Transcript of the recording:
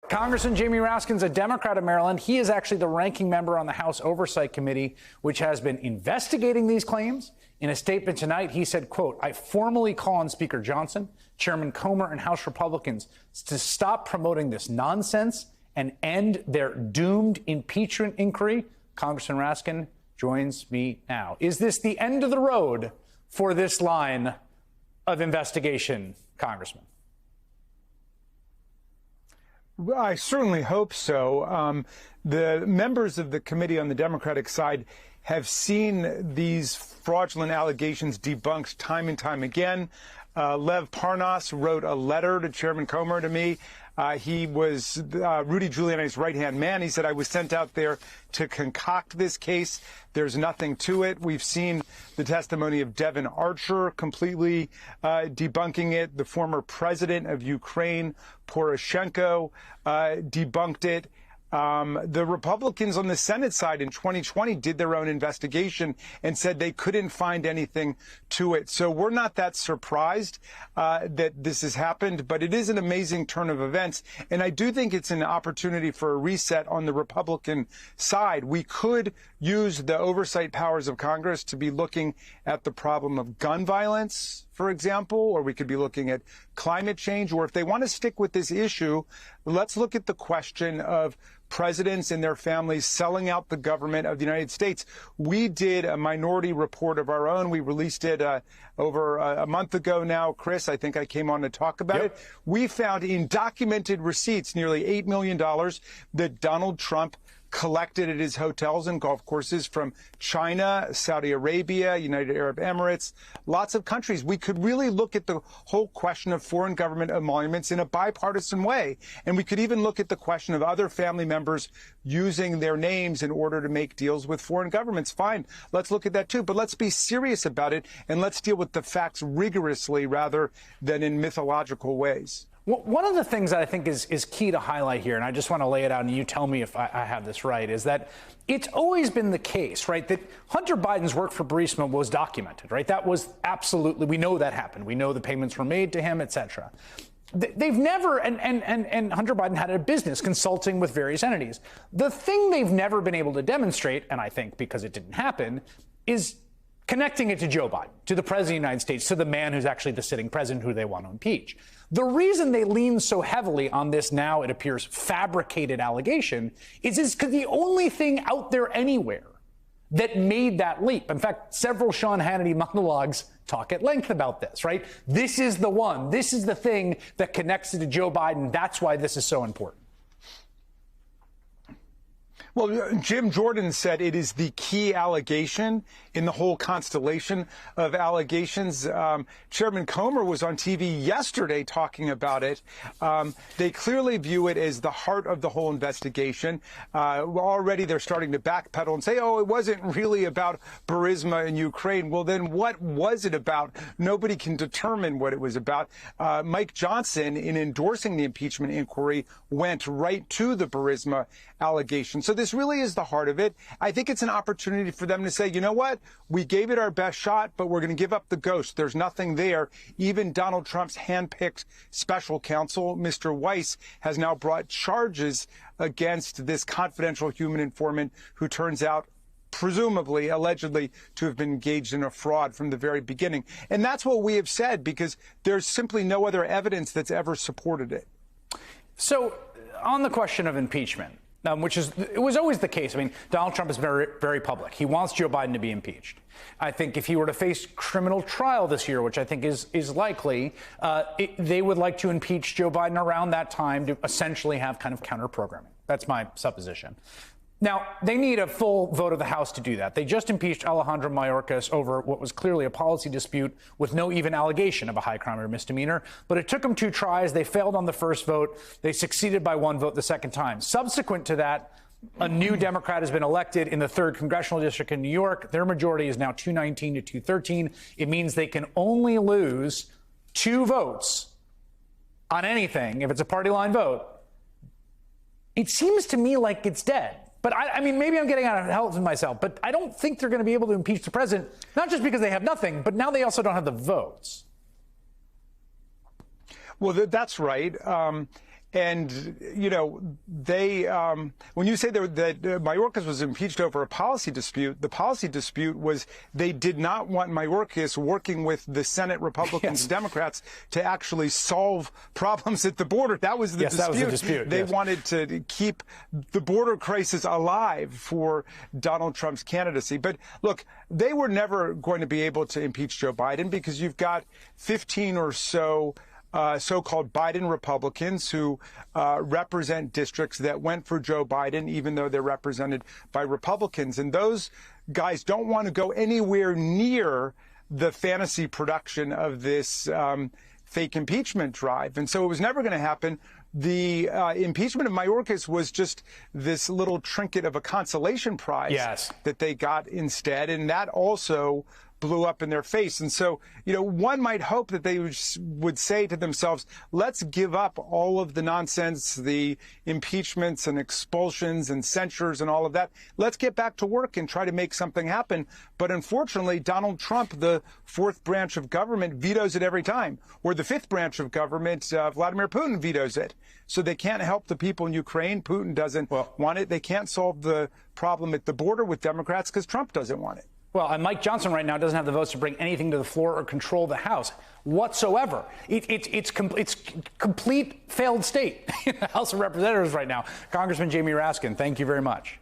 Congressman Jamie Raskin's a Democrat of Maryland. He is actually the ranking member on the House Oversight Committee, which has been investigating these claims. In a statement tonight, he said, quote, "I formally call on Speaker Johnson, Chairman Comer, and House Republicans to stop promoting this nonsense and end their doomed impeachment inquiry." Congressman Raskin joins me now. Is this the end of the road for this line of investigation, Congressman? Well, I certainly hope so. The members of the committee on the Democratic side have seen these fraudulent allegations debunked time and time again. Lev Parnas wrote a letter to Chairman Comer to me. He was Rudy Giuliani's right-hand man. He said, "I was sent out there to concoct this case. There's nothing to it." We've seen the testimony of Devon Archer completely debunking it. The former president of Ukraine, Poroshenko, debunked it. The Republicans on the Senate side in 2020 did their own investigation and said they couldn't find anything to it. So we're not that surprised that this has happened, but it is an amazing turn of events. And I do think it's an opportunity for a reset on the Republican side. We could use the oversight powers of Congress to be looking at the problem of gun violence, for example, or we could be looking at climate change, or if they want to stick with this issue, let's look at the question of presidents and their families selling out the government of the United States. We did a minority report of our own. We released it over a month ago now. Chris, I think I came on to talk about it. We found in documented receipts nearly $8 million that Donald Trump collected at his hotels and golf courses from China, Saudi Arabia, United Arab Emirates, lots of countries. We could really look at the whole question of foreign government emoluments in a bipartisan way. And we could even look at the question of other family members using their names in order to make deals with foreign governments. Fine, let's look at that too. But let's be serious about it and let's deal with the facts rigorously rather than in mythological ways. One of the things that I think is key to highlight here, and I just want to lay it out and you tell me if I have this right, is that it's always been the case, right, that Hunter Biden's work for Burisma was documented, right? That was absolutely, we know that happened. We know the payments were made to him, et cetera. They've never, and Hunter Biden had a business consulting with various entities. The thing they've never been able to demonstrate, and I think because it didn't happen, is connecting it to Joe Biden, to the president of the United States, to the man who's actually the sitting president who they want to impeach. The reason they lean so heavily on this now, it appears, fabricated allegation is because the only thing out there anywhere that made that leap. In fact, several Sean Hannity monologues talk at length about this, right? This is the one. This is the thing that connects it to Joe Biden. That's why this is so important. Well, Jim Jordan said it is the key allegation in the whole constellation of allegations. Chairman Comer was on TV yesterday talking about it. They clearly view it as the heart of the whole investigation. Already they're starting to backpedal and say, oh, it wasn't really about Burisma in Ukraine. Well, then what was it about? Nobody can determine what it was about. Mike Johnson, in endorsing the impeachment inquiry, went right to the Burisma allegation. So this really is the heart of it. I think it's an opportunity for them to say, you know what? We gave it our best shot, but we're going to give up the ghost. There's nothing there. Even Donald Trump's handpicked special counsel, Mr. Weiss, has now brought charges against this confidential human informant who turns out presumably, allegedly, to have been engaged in a fraud from the very beginning. And that's what we have said, because there's simply no other evidence that's ever supported it. So on the question of impeachment, it was always the case. I mean, Donald Trump is very, very public. He wants Joe Biden to be impeached. I think if he were to face criminal trial this year, which I think is likely, they would like to impeach Joe Biden around that time to essentially have kind of counter-programming. That's my supposition. Now, they need a full vote of the House to do that. They just impeached Alejandro Mayorkas over what was clearly a policy dispute with no even allegation of a high crime or misdemeanor. But it took them 2 tries. They failed on the first vote. They succeeded by 1 vote the second time. Subsequent to that, a new Democrat has been elected in the 3rd Congressional District in New York. Their majority is now 219 to 213. It means they can only lose 2 votes on anything if it's a party line vote. It seems to me like it's dead. But I mean, maybe I'm getting out of hell with myself, but I don't think they're going to be able to impeach the president, not just because they have nothing, but now they also don't have the votes. Well, that's right. And, you know, they, when you say that Mayorkas was impeached over a policy dispute, the policy dispute was they did not want Mayorkas working with the Senate Republicans and Democrats to actually solve problems at the border. That was the dispute. That was the dispute. They wanted to keep the border crisis alive for Donald Trump's candidacy. But look, they were never going to be able to impeach Joe Biden because you've got 15 or so so-called Biden Republicans who represent districts that went for Joe Biden, even though they're represented by Republicans. And those guys don't want to go anywhere near the fantasy production of this fake impeachment drive. And so it was never going to happen. The impeachment of Mayorkas was just this little trinket of a consolation prize that they got instead. And that also blew up in their face. And so, you know, one might hope that they would say to themselves, let's give up all of the nonsense, the impeachments and expulsions and censures and all of that. Let's get back to work and try to make something happen. But unfortunately, Donald Trump, the fourth branch of government, vetoes it every time. Or the fifth branch of government, Vladimir Putin, vetoes it. So they can't help the people in Ukraine. Putin doesn't want it. They can't solve the problem at the border with Democrats because Trump doesn't want it. Well, and Mike Johnson right now doesn't have the votes to bring anything to the floor or control the House whatsoever. It's complete failed state in the House of Representatives right now. Congressman Jamie Raskin, thank you very much.